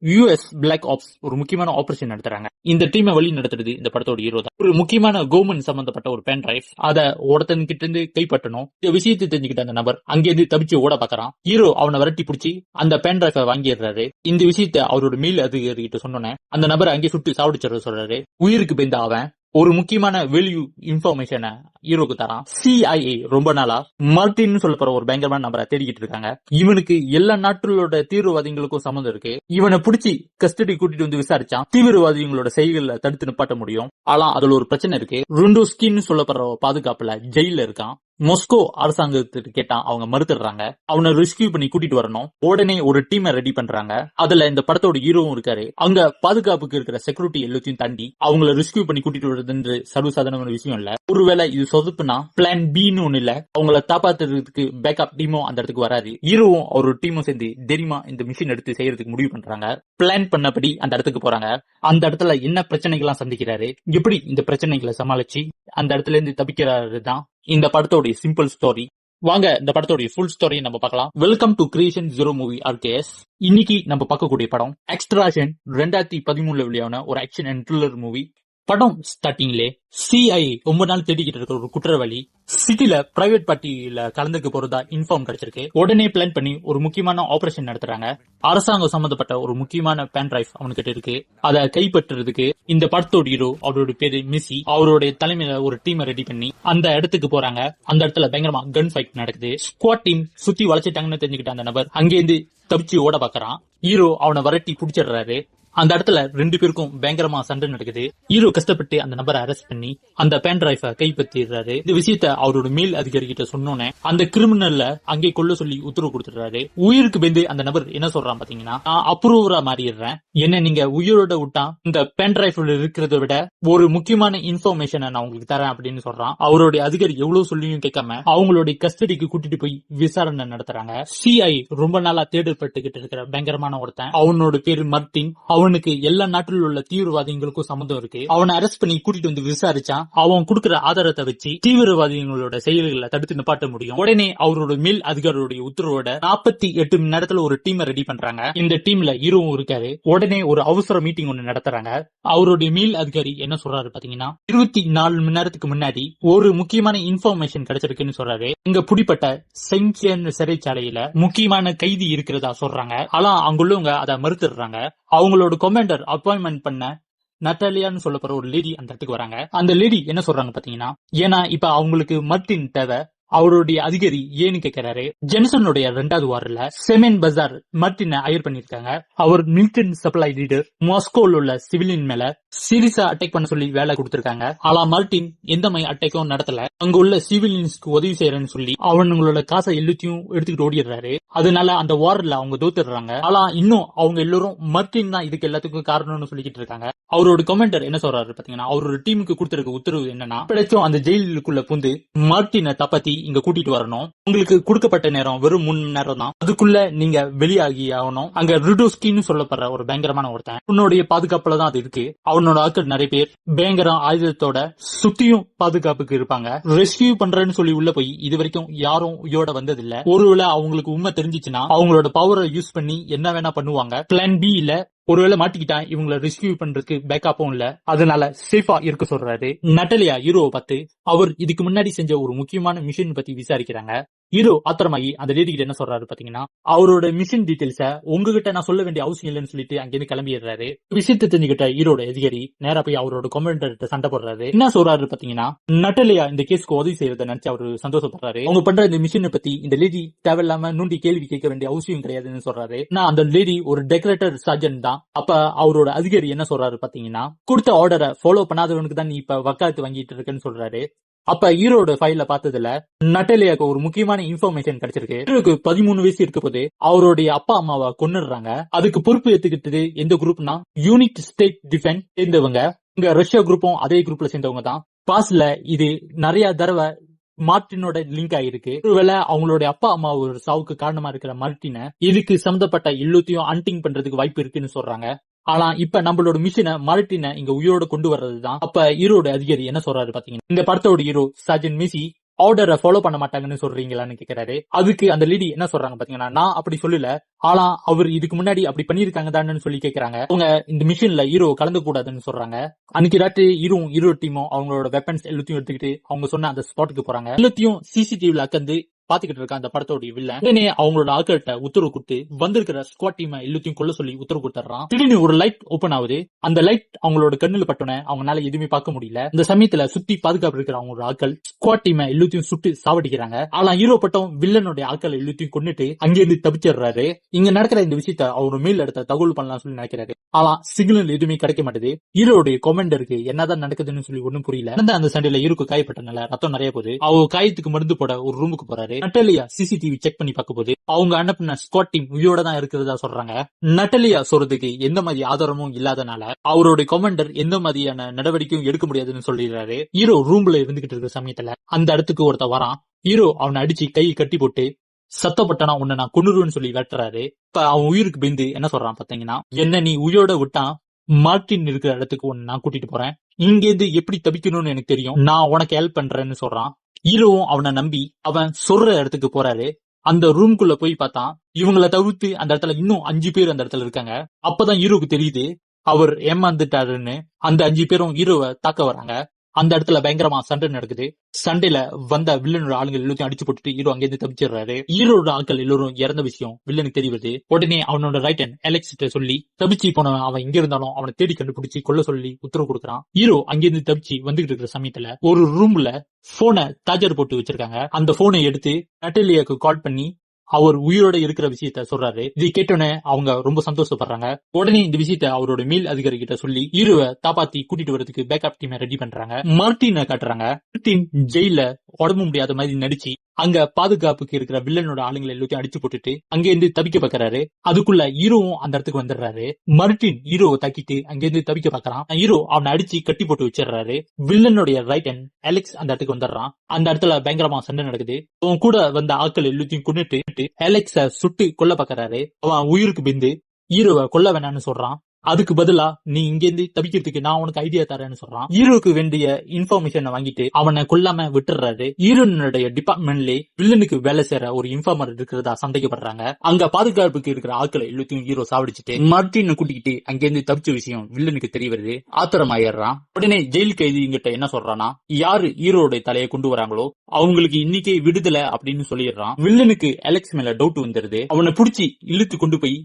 US black apps ஒரு முக்கியமான operation நடத்துறாங்க. இந்த டீமை வழி நடத்துறது இந்த படத்தோட ஹீரோ தான். ஒரு முக்கியமான கவர்மெண்ட் சம்பந்தப்பட்ட ஒரு பென் டிரைவ் அத ஒருத்தன் கிட்ட இருந்து கைப்பற்றணும். இந்த விஷயத்தை தெரிஞ்சுக்கிட்ட அந்த நபர் அங்கிருந்து தப்பிச்சு ஓட பாக்குறான். ஹீரோ அவனை விரட்டி பிடிச்சி அந்த பென் டிரைவ வாங்கிடுறாரு. இந்த விஷயத்த அவரோட மேல் அதிகாரிகிட்ட சொன்னோன்னே அந்த நபர் அங்கே சுட்டு சாவடிச்சிட சொல்றாரு. உயிருக்கு பயந்த அவன் ஒரு முக்கியமான வேல்யூ இன்ஃபர்மேஷனை ஹீரோக்கு தரான். CIA ரொம்ப நாளா மார்டின் சொல்லப்படுற ஒரு பயங்கரமான நபரை தேடிக்கிட்டு இருக்காங்க. இவனுக்கு எல்லா நாட்டுகளோட தீவிரவாதிகளுக்கும் சம்மந்தம் இருக்கு. இவனை பிடிச்சி கஸ்டடி கூட்டிட்டு வந்து விசாரிச்சா தீவிரவாதிகளோட செயல்களை தடுத்து நிப்பாட்ட முடியும். ஆனா அதுல ஒரு பிரச்சனை இருக்கு. ருண்டோஸ்கின்னு சொல்லப்படுற பாதுகாப்புல ஜெயில இருக்கான். மொஸ்கோ அரசாங்கத்துக்கு கேட்டான், அவங்க மறுத்துடுறாங்க. அவனை ரெஸ்கியூ பண்ணி கூட்டிட்டு வரணும். உடனே ஒரு டீமை ரெடி பண்றாங்க. அதுல இந்த படத்தோட ஹீரோவும் இருக்காரு. அங்க பாதுகாப்புக்கு இருக்கிற செக்யூரிட்டி எல்லாத்தையும் தாண்டி அவங்கள ரெஸ்கியூ பண்ணி கூட்டிட்டு வருதுன்னு சர்வசாதாரணமான விஷயம் இல்ல. ஒருவேளை இது சொதுப்புனா பிளான் பின்னு ஒண்ணு இல்ல. அவங்கள காப்பாத்துறதுக்கு பேக்கப் டீமும் அந்த இடத்துக்கு வராது. ஹீரோவும் ஒரு டீமும் சேர்ந்து தைரியமா இந்த மிஷின் எடுத்து செய்யறதுக்கு முடிவு பண்றாங்க. பிளான் பண்ணபடி அந்த இடத்துக்கு போறாங்க. அந்த இடத்துல என்ன பிரச்சனைகள்லாம் சந்திக்கிறாரு, எப்படி இந்த பிரச்சனைகளை சமாளிச்சு அந்த இடத்துல இருந்து தப்பிக்கிறாரு தான் இந்த படத்தோட சிம்பிள் ஸ்டோரி. வாங்க இந்த படத்தோட ஃபுல் ஸ்டோரியை நம்ம பார்க்கலாம். Welcome to creation zero movie RKS. இன்னைக்கு நம்ம பார்க்கக்கூடிய படம் எக்ஸ்ட்ராக்ஷன். 2013 வெளியான ஒரு ஆக்ஷன் அண்ட் த்ரில்லர் மூவி. படம் ஸ்டார்டிங்லே CIA ரொம்ப நாள் தேடிக்கிட்டு இருக்கிற ஒரு குற்றவாளி சிட்டில பிரைவேட் பார்ட்டியில கலந்துக்க போறதா இன்ஃபார்ம் கிடைச்சிருக்கு. உடனே பிளான் பண்ணி ஒரு முக்கியமான ஆபரேஷன் நடத்துறாங்க. அரசாங்கம் சம்பந்தப்பட்ட ஒரு முக்கியமான பென் டிரைவ் அவனுக்கிட்ட இருக்கு. அதை கைப்பற்றுறதுக்கு இந்த படத்தோட ஹீரோ, அவரோட பேரு மிஸ்ஸி, அவருடைய தலைமையில ஒரு டீமை ரெடி பண்ணி அந்த இடத்துக்கு போறாங்க. அந்த இடத்துல பயங்கரமா கன் ஃபைட் நடக்குது. ஸ்குவாட் டீம் சுத்தி வளைச்சிட்டாங்கன்னு தெரிஞ்சுக்கிட்ட அந்த நபர் அங்கேருந்து தப்பிச்சு ஓட பாக்குறான். ஹீரோ அவனை விரட்டி புடிச்சிடுறாரு. அந்த இடத்துல ரெண்டு பேருக்கும் பயங்கரமா சண்டை நடக்குது. ஹீரோ கஷ்டப்பட்டு அந்த நபரை அரெஸ்ட் பண்ணி அந்த பென் டிரைவ கைப்பற்றிடுறாரு. இந்த விஷயத்த அவரோட மேல் அதிகாரி கிட்ட சொன்னோன்னே அந்த கிரிமினல்ல அங்கே கொல்ல சொல்லி உத்தரவு கொடுத்துடுறாரு. உயிருக்கு பயந்து அந்த நபர் என்ன சொல்றான் பாத்தீங்கன்னா, நான் அப்ரூவரா மாறிடுறேன், என்ன நீங்க உயிரோட விட்டா இந்த பென் டிரைவ்ல இருக்கிறத விட ஒரு முக்கியமான இன்ஃபர்மேஷனை நான் உங்களுக்கு தரேன் அப்படின்னு சொல்றான். அவருடைய அதிகாரி எவ்வளவு சொல்லியும் கேட்காம அவங்களுடைய கஸ்டடிக்கு கூட்டிட்டு போய் விசாரணை நடத்துறாங்க. CIA ரொம்ப நாளா தேடப்பட்டுக்கிட்டு இருக்கிற பயங்கரமான ஒருத்தன். அவனோட பேரு மார்டின். அவனுக்கு எல்லா நாட்டில் உள்ள தீவிரவாதிகளுக்கும் சம்மந்தம் இருக்கு. அவனை அரெஸ்ட் பண்ணி கூட்டிட்டு வந்து விசாரிச்சா அவன் கொடுக்கிற ஆதாரத்தை வச்சு தீவிரவாதிகளோட செயல்களை தடுத்து நிப்பாட்ட முடியும். உடனே அவரோட மேல் அதிகாரியுடைய உத்தரவோட 48 மணி நேரத்துல ஒரு டீமை ரெடி பண்றாங்க. இந்த டீம்ல ஹீரோவும் இருக்காரு. உடனே ஒரு அவசர மீட்டிங் ஒண்ணு நடத்துறாங்க. அவருடைய மேல் அதிகாரி என்ன சொல்றாரு பாத்தீங்கன்னா, 24 மணி நேரத்துக்கு முன்னாடி ஒரு முக்கியமான இன்ஃபர்மேஷன் கிடைச்சிருக்குன்னு சொல்றாரு. இங்க பிடிப்பட்ட செங்கியன் சிறைச்சாலையில முக்கியமான கைதி இருக்கிறதா சொல்றாங்க. ஆனா அங்குள்ளவங்க அதை மறுத்துடுறாங்க. அவங்களோட கமாண்டர் அப்பாயின்மெண்ட் பண்ண நட்டாலியான்னு சொல்லப்படுற ஒரு லேடி அந்த இடத்துக்கு வராங்க. அந்த லேடி என்ன சொல்றாங்க பாத்தீங்கன்னா, ஏன்னா இப்ப அவங்களுக்கு மார்டின் தேவை. அவருடைய அதிகாரி ஏன்னு கேட்கிறாரு. ஜென்சனுடைய 2வது வாரில் செமென் பஜார் மார்டினை ஹையர் பண்ணிருக்காங்க. அவர் மிலிட்டரி சப்ளை லீடர். மாஸ்கோல உள்ள சிவிலியன் மேல சீரியஸா அட்டாக் பண்ண சொல்லி வேலை கொடுத்திருக்காங்க. ஆனா மார்டின் எந்த மாதிரி அட்டாக்கும் நடத்தல. அங்க உள்ள சிவிலியன்ஸ்க்கு உதவி செய்யறேன்னு சொல்லி அவங்களோட காசை எல்லாத்தையும் எடுத்துக்கிட்டு ஓடிடுறாரு. அதனால அந்த வாரில் அவங்க தோத்துடுறாங்க. ஆனா இன்னும் அவங்க எல்லாரும் மார்டின் தான் இதுக்கு எல்லாத்துக்கும் காரணம்னு சொல்லிக்கிட்டு இருக்காங்க. அவரோட கமாண்டர் என்ன சொல்றாரு பாத்தீங்கன்னா, அவரோட டீமுக்கு கொடுத்திருக்க உத்தரவு என்னன்னா, பிடிச்சும் அந்த ஜெயிலுக்குள்ள புந்து மார்டினை தப்பத்தி இங்க கூட்டிட்டு வரணும். உங்களுக்கு கொடுக்கப்பட்ட நேரம் வெறும் 3 மணி நேரம் தான். அதுக்குள்ள நீங்க வெளியாகி ஆகணும். அங்க ருடோஸ்கின்னு சொல்லப்படுற ஒரு பயங்கரமான ஒருத்தன் உன்னுடைய பாதுகாப்புல தான் அது இருக்கு. அவனோட ஆட்கள் நிறைய பேர் பயங்கர ஆயுதத்தோட சுத்தியும் பாதுகாப்புக்கு இருப்பாங்க. ரெஸ்கியூ பண்றேன்னு சொல்லி உள்ள போய் இது வரைக்கும் யாரும் உயிரோட வந்ததில்ல. ஒருவேளை அவங்களுக்கு உண்மை தெரிஞ்சிச்சுன்னா அவங்களோட பவரை யூஸ் பண்ணி என்ன வேணா பண்ணுவாங்க. பிளான் பி இல்ல, ஒருவேளை மாட்டிக்கிட்டா இவங்களை ரெஸ்கியூ பண்றதுக்கு பேக்கப்பும் இல்ல. அதனால சேஃபா இருக்க சொல்றாரு. நட்டாலியா ஹீரோவை பார்த்து அவர் இதுக்கு முன்னாடி செஞ்ச ஒரு முக்கியமான மிஷன் பத்தி விசாரிக்கிறாங்க. ஹீரோ ஆத்திரமாயி அந்த லேடி கிட்ட என்ன சொல்றாரு பாத்தீங்கன்னா, அவரோட மிஷன் டீடைல்ஸ உங்ககிட்ட நான் சொல்ல வேண்டிய அவசியம் இல்லைன்னு சொல்லிட்டு அங்கிருந்து கிளம்பிடுறாரு. விஷயத்தை தெரிஞ்சுக்கிட்ட ஹீரோட அதிகாரி நேரா போய் அவரோட கமாண்டர் சண்டை போடுறாரு. என்ன சொல்றாரு பாத்தீங்கன்னா, நட்டாலியா இந்த கேஸ்க்கு உதவி செய்யறத நினைச்சு அவரு சந்தோஷப்படுறாரு. அவங்க பண்ற இந்த மிஷனை பத்தி இந்த லேடி தேவையில்லாம நூண்டி கேள்வி கேட்க வேண்டிய அவசியம் கிடையாதுன்னு சொல்றாரு. நான் அந்த லேடி ஒரு டெக்கரேட்டர் சர்ஜன் தான். அப்ப அவரோட அதிகாரி என்ன சொல்றாரு பாத்தீங்கன்னா, கொடுத்த ஆர்டரை ஃபாலோ பண்ணாதவனுக்கு தான் நீ இப்ப வக்காலத்து வாங்கிட்டு இருக்கேன்னு சொல்றாரு. அப்ப ஹீரோட ஃபைல பார்த்ததுல நட்டாலியாக்கு ஒரு முக்கியமான இன்ஃபர்மேஷன் கிடைச்சிருக்கு. ஹீரோக்கு 13 வயசு இருக்க போது அவருடைய அப்பா அம்மாவை கொன்னுடுறாங்க. அதுக்கு பொறுப்பு ஏத்துக்கிட்டது எந்த குரூப்னா யூனிட் ஸ்டேட் டிஃபென்ஸ் சேர்ந்தவங்க. இங்க ரஷ்யா குரூப்பும் அதே குரூப்ல சேர்ந்தவங்க தான். பாஸ்ல இது நிறைய தடவை மார்டினோட லிங்க் ஆயிருக்கு. ஒருவேளை அவங்களுடைய அப்பா அம்மா ஒரு சாவுக்கு காரணமா இருக்கிற மார்டினை இதுக்கு சம்பந்தப்பட்ட எல்லாத்தையும் ஹண்டிங் பண்றதுக்கு வாய்ப்பு இருக்குன்னு சொல்றாங்க. ஆனா இப்ப நம்மளோட மிஷினை மார்டினை இங்க உயிரோட கொண்டு வர்றதுதான். அப்ப ஹீரோட அதிகாரி என்ன சொல்றாரு பாத்தீங்கன்னா, இந்த படத்தோட ஹீரோ சர்ஜன் மிசி ஆர்டரை ஃபாலோ பண்ண மாட்டாங்கன்னு சொல்றீங்களான்னு கேக்குறாரு. அதுக்கு அந்த லேடி என்ன சொல்றாங்க பாத்தீங்கன்னா, நான் அப்படி சொல்லல, ஆனா அவர் இதுக்கு முன்னாடி அப்படி பண்ணிருக்காங்க தானு சொல்லி கேக்குறாங்க. அவங்க இந்த மிஷின்ல ஹீரோ கலந்து கூடாதுன்னு சொல்றாங்க. அன்னைக்கு ராத்திரி ஹீரோ டீமும் அவங்களோட வெப்பன்ஸ் எல்லாத்தையும் எடுத்துக்கிட்டு அவங்க சொன்ன அந்த ஸ்பாட்டுக்கு போறாங்க. எல்லாத்தையும் சிசிடிவில அக்கந்து பாத்துக்கிட்டு இருக்க அந்த படத்தோட வில்லன் உடனே அவங்களோட ஆட்கள்கிட்ட உத்தரவு கொடுத்து வந்திருக்கிற ஸ்குவாட் டீம் எல்லாத்தையும் கொல்ல சொல்லி உத்தரவு கொடுத்துறான். திடீர்னு ஒரு லைட் ஓபன் ஆகுது. அந்த லைட் அவங்களோட கண்ணுல பட்டோன்னே அவங்களால எதுவுமே பார்க்க முடியல. இந்த சமயத்துல சுத்தி பாதுகாப்பு இருக்கிற அவங்களோட ஆட்கள் ஸ்குவாட் டீம் எல்லாத்தையும் சுட்டு சாவடிக்கிறாங்க. ஆனா ஹீரோ பட்டம் வில்லனுடைய ஆட்கள் எல்லாத்தையும் கொண்டுட்டு அங்கிருந்து தப்பிச்சிடுறாரு. இங்க நடக்கிற இந்த விஷயத்த அவரு மேல் எடுத்த தகவல் பண்ணலாம் சொல்லி நினைக்கிறாரு. ஆனா சிக்னல் எதுவுமே கிடைக்க மாட்டேது. ஹீரோடைய கமாண்டருக்கு என்னதான் நடக்குதுன்னு சொல்லி ஒண்ணும் புரியல. அந்த சண்டையில ஹீரோக்கு காயப்பட்டனால ரத்தம் நிறைய போகுது. அவ காயத்துக்கு மருந்து போட ஒரு ரூமுக்கு போறாரு. நட்டாலியா சிசிடிவி செக் பண்ணி பார்க்க போது அவங்க அனுப்பின ஸ்குவாட் டீம் உயிரோட தான் இருக்கிறதா சொல்றாங்க. நட்டாலியா சொல்றதுக்கு எந்த மாதிரி ஆதாரமும் இல்லாதனால அவருடைய கமாண்டர் எந்த மாதிரியான நடவடிக்கையும் எடுக்க முடியாதுன்னு சொல்லிடுறாரு. ஹீரோ ரூம்ல இருந்துகிட்டு இருக்கிற சமயத்துல அந்த இடத்துக்கு ஒருத்த வரான். ஹீரோ அவனை அடிச்சு கையை கட்டி போட்டு சத்தப்பட்டனா உன்னை நான் கொன்னுருவேன்னு சொல்லி வெட்டுறாரு. இப்ப அவன் உயிருக்கு பிந்து என்ன சொல்றான் பாத்தீங்கன்னா, என்ன நீ உயிரோட விட்டா மார்டின் இருக்கிற இடத்துக்கு உன்னை நான் கூட்டிட்டு போறேன். இங்க இருந்து எப்படி தப்பிக்கணும்னு எனக்கு தெரியும், நான் உனக்கு ஹெல்ப் பண்றேன்னு சொல்றான். ஹீரோவும் அவனை நம்பி அவன் சொல்ற இடத்துக்கு போறாரு. அந்த ரூம்குள்ள போய் பார்த்தா இவங்களை தவிர்த்து அந்த இடத்துல இன்னும் 5 பேர் அந்த இடத்துல இருக்காங்க. அப்பதான் ஹீரோக்கு தெரியுது அவர் ஏமாந்துட்டாருன்னு. அந்த 5 பேரும் ஹீரோவை தாக்க வராங்க. அந்த இடத்துல பயங்கரமா சண்டை நடக்குது. சண்டையில வந்த வில்லனோட ஆளுங்க எல்லாத்தையும் அடிச்சு போட்டுட்டு ஹீரோ அங்கிருந்து தப்பிச்சிடுறாரு. ஹீரோட ஆட்கள் எல்லாரும் இறந்த விஷயம் வில்லனுக்கு தெரியுது. உடனே அவனோட ரைட் ஹேண்ட் அலெக்ஸ் கிட்ட சொல்லி தப்பிச்சு போனவன் அவன் எங்க இருந்தாலும் அவனை தேடி கண்டுபிடிச்சு கொல்ல சொல்லி உத்தரவு கொடுக்குறான். ஹீரோ அங்கிருந்து தப்பிச்சு வந்துகிட்டு இருக்கிற சமயத்துல ஒரு ரூம்ல போனை சார்ஜர் போட்டு வச்சிருக்காங்க. அந்த போனை எடுத்து நட்டாலியாக்கு கால் பண்ணி அவர் உயிரோட இருக்கிற விஷயத்த சொல்றாரு. இதை கேட்டோன்னே அவங்க ரொம்ப சந்தோஷப்படுறாங்க. உடனே இந்த விஷயத்த அவரோட மேல் அதிகாரி கிட்ட சொல்லி ஹீரோவை காப்பாத்தி கூட்டிட்டு வரதுக்கு பேக்கப் டீம் ரெடி பண்றாங்க. மார்டினை காட்டுறாங்க. மார்டின் ஜெயில உடம்பு முடியாத மாதிரி நடிச்சு அங்க பாதுகாப்புக்கு இருக்கிற வில்லனோட ஆளுங்களை எல்லாத்தையும் அடிச்சு போட்டுட்டு அங்கிருந்து தப்பிக்க பாக்குறாரு. அதுக்குள்ள ஹீரோவும் அந்த இடத்துக்கு வந்துடுறாரு. மார்டின் ஹீரோவை தாக்கிட்டு அங்கிருந்து தப்பிக்க பாக்குறான். ஹீரோ அவனை அடிச்சு கட்டி போட்டு வச்சிடறாரு. வில்லனுடைய ரைட் ஹேண்ட் அலெக்ஸ் அந்த இடத்துக்கு வந்துடுறான். அந்த இடத்துல பயங்கரமா சண்டை நடக்குது. அவன் கூட வந்த ஆட்கள் எல்லாத்தையும் கொண்டுட்டு அலெக்ஸ சுட்டு கொல்ல பாக்குறாரு. அவன் உயிருக்கு பிந்து ஹீரோவை கொல்ல வேணாம்னு சொல்றான். அதுக்கு பதிலா நீ இங்க இருந்து தப்பிக்கிறதுக்கு நான் உனக்கு ஐடியா தரேன்னு சொல்றான். ஹீரோக்கு வேண்டிய இன்ஃபர்மேஷனை வாங்கிட்டு அவனை கொல்லாம விட்டுறாரு. ஹீரோனுடைய டிபார்ட்மெண்ட்ல வில்லனுக்கு வேலை செய்யற ஒரு இன்ஃபார்மர் இருக்கிறதா சந்தேகப்படுறாங்க. அங்க பாதுகாப்புக்கு இருக்கிற ஆட்களை எல்லாத்தையும் ஹீரோ சாவடிச்சுட்டு மார்டினை கூட்டிக்கிட்டு அங்கிருந்து தப்பிச்ச விஷயம் வில்லனுக்கு தெரிய வருது. ஆத்திரமாயிடுறான். உடனே ஜெயில் கைதி கிட்ட என்ன சொல்றானா, யாரு ஹீரோட தலையை கொண்டு வராங்களோ அவங்களுக்கு இன்னைக்கே விடுதலை அப்படின்னு சொல்லிடுறான். வில்லனுக்கு அலெக்ஸ் மேல டவுட் வந்துருது. அவனை புடிச்சு இழுத்து கொண்டு போய்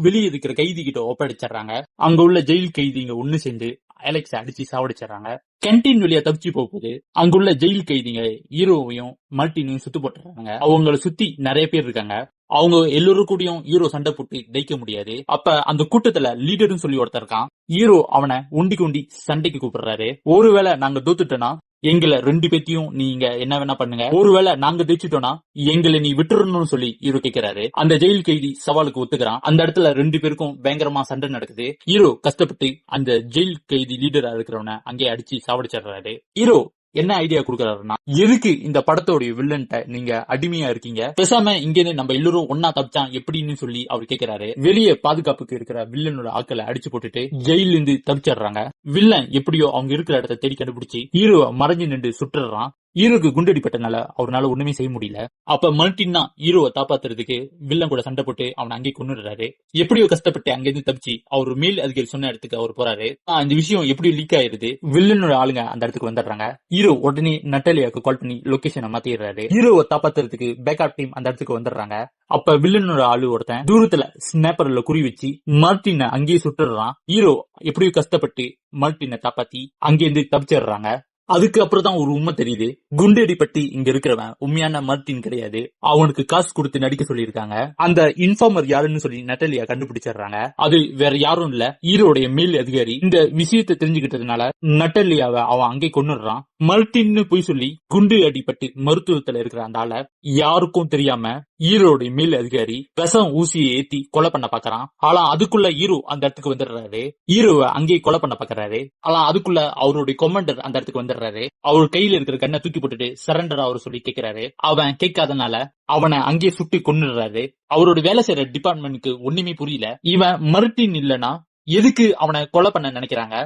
வெளியே இருக்கிற கைதி கிட்ட ஒப்படைச்சிடறாங்க. அங்க உள்ள ஜெயில் கைதிங்க ஒண்ணு சேர்ந்து அலெக்ஸ் அடிச்சு சாவடிச்சிடறாங்க. கேன்டீன் வழியா தப்பிச்சு போகுது. அங்குள்ள ஜெயில் கைதிங்க ஹீரோவையும் மார்டினையும் சுத்து போட்டுறாங்க. அவங்களை சுத்தி நிறைய பேர் இருக்காங்க. அவங்க எல்லோரும் கூடயும் ஹீரோ சண்டை போட்டு ஜெயிக்க முடியாது. அப்ப அந்த கூட்டத்துல லீடர்னு சொல்லி ஒருத்தர் இருக்கான். ஹீரோ அவனை ஒண்டி சண்டைக்கு கூப்பிடுறாரு. ஒருவேளை நாங்க தோத்துட்டோம்னா எங்களை 2 பேத்தையும் நீங்க என்ன வேணா பண்ணுங்க, ஒருவேளை நாங்க ஜெயிச்சுட்டோம்னா எங்களை நீ விட்டுறணும்னு சொல்லி ஹீரோ கேட்கிறாரு. அந்த ஜெயில் கைதி சவாலுக்கு ஒத்துக்கிறான். அந்த இடத்துல 2 பேருக்கும் பயங்கரமா சண்டை நடக்குது. ஹீரோ கஷ்டப்பட்டு அந்த ஜெயில் கைதி லீடரா இருக்கிறவன அங்கே அடிச்சு சாவடிச்சிடுறாரு. ஹீரோ என்ன ஐடியா கொடுக்கறாருன்னா, எதுக்கு இந்த படத்தோடைய வில்லன்ட்ட நீங்க அடிமையா இருக்கீங்க, பேசாம இங்க நம்ம எல்லாரும் ஒன்னா தப்பிச்சா எப்படின்னு சொல்லி அவர் கேட்கிறாரு. வெளியே பாதுகாப்புக்கு இருக்கிற வில்லனோட ஆட்களை அடிச்சு போட்டுட்டு ஜெயில இருந்து தப்பிச்சிடுறாங்க. வில்லன் எப்படியோ அவங்க இருக்கிற இடத்தை தேடி கண்டுபிடிச்சு ஹீரோவை மறைஞ்சு நின்று சுட்டுறான். ஹீரோக்கு குண்டடிப்பட்டனால அவரால் ஒண்ணுமே செய்ய முடியல. அப்ப மார்டின் ஹீரோவை காப்பாத்துறதுக்கு வில்லன் கூட சண்டை போட்டு அவனை அங்கே கொன்னுடுறாரு. எப்படியோ கஷ்டப்பட்டு அங்கிருந்து தப்பிச்சு அவர் மேல் அதிகாரி சொன்ன இடத்துக்கு அவர் போறாரு. இந்த விஷயம் எப்படி லீக் ஆயிருது. வில்லனோட ஆளுங்க அந்த இடத்துக்கு வந்துடுறாங்க. ஹீரோ உடனே நட்டாலியாக்கு கால் பண்ணி லொகேஷனை மாத்திடுறாரு. ஹீரோவை காப்பாத்துறதுக்கு பேக்கப் டீம் அந்த இடத்துக்கு வந்துடுறாங்க. அப்ப வில்லனோட ஆளு ஒருத்தன் தூரத்துல ஸ்னாப்பர்ல குறி வச்சு மார்டினை அங்கேயே சுட்டுறான். ஹீரோ எப்படியோ கஷ்டப்பட்டு மார்டினை காப்பாத்தி அங்கிருந்து தப்பிச்சிடுறாங்க. அதுக்கு அப்புறம் தான் ஒரு உண்மை தெரியுது. குண்டடிப்பட்டி இங்க இருக்கிறவன் உண்மையான மார்டின் கிடையாது. அவனுக்கு காசு கொடுத்து நடிக்க சொல்லியிருக்காங்க. அந்த இன்ஃபார்மர் யாருன்னு சொல்லி நட்டாலியா கண்டுபிடிச்சிடுறாங்க. அது வேற யாரும் இல்ல, ஹீரோடைய மேல் அதிகாரி. இந்த விஷயத்தை தெரிஞ்சுக்கிட்டதுனால நட்டாலியாவை அவன் அங்கே கொன்னுடுறான். மார்டின்னு போய் சொல்லி குண்டு அடிப்பட்டு மருத்துவத்துல இருக்கிற அந்த ஆளை யாருக்கும் தெரியாம ஹீரோடைய மேல் அதிகாரி விஷம் ஊசியை ஏத்தி கொலை பண்ண பாக்குறான். ஆனா அதுக்குள்ள ஹீரோ அந்த இடத்துக்கு வந்துடுறாரு. ஹீரோவை அங்கே கொலை பண்ண பாக்குறாரு. ஆனா அதுக்குள்ள அவருடைய கமாண்டர் அந்த இடத்துக்கு வந்துடுறாரு. அவர் கையில இருக்கிற கண்ணை தூக்கி போட்டுட்டு சரண்டர் அவர் சொல்லி கேட்கிறாரு. அவன் கேட்காதனால அவனை அங்கே சுட்டு கொன்னுடுறாரு. அவரோட வேலை செய்யற டிபார்ட்மெண்ட்டுக்கு ஒண்ணுமே புரியல. இவன் மார்டின் இல்லனா எதுக்கு அவனை கொலை பண்ண நினைக்கிறாங்க,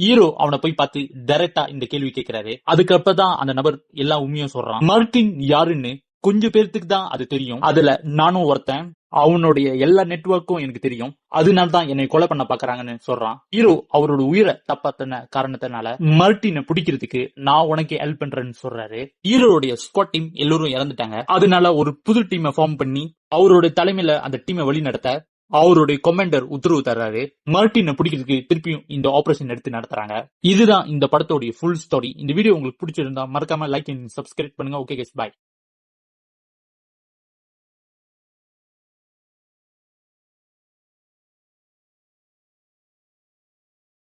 ஹீரோ அவனை போய் பார்த்து டைரக்டா இந்த கேள்வி கேட்கிறாரு. அதுக்கப்புறம் அந்த நபர் எல்லா உண்மையும் சொல்றான். மார்டின் யாருன்னு கொஞ்சம் பேர்த்துக்கு தான் அது தெரியும். அதுல நானும் ஒருத்தன். அவனுடைய எல்லா நெட்வொர்க்கும் எனக்கு தெரியும். அதனால தான் என்னை கொலை பண்ண பாக்குறாங்கன்னு சொல்றான். ஹீரோ அவரோட உயிரை தப்பாத்தின காரணத்தினால மார்டினை பிடிக்கிறதுக்கு நான் உனக்கு ஹெல்ப் பண்றேன்னு சொல்றாரு. ஹீரோடைய ஸ்குவாட் டீம் எல்லாரும் இறந்துட்டாங்க. அதனால ஒரு புது டீமை ஃபார்ம் பண்ணி அவருடைய தலைமையில அந்த டீமை வழி நடத்த அவருடைய கமாண்டர் உத்தரவு தர்றாரு. மார்டினை பிடிக்கிறதுக்கு திருப்பியும் இந்த ஆபரேஷன் எடுத்து நடத்துறாங்க. இதுதான் இந்த படத்தோடைய ஃபுல் ஸ்டோரி. இந்த வீடியோ உங்களுக்கு பிடிச்சிருந்தா மறக்காம லைக் அண்ட் சப்ஸ்கிரைப் பண்ணுங்க. Okay guys, by.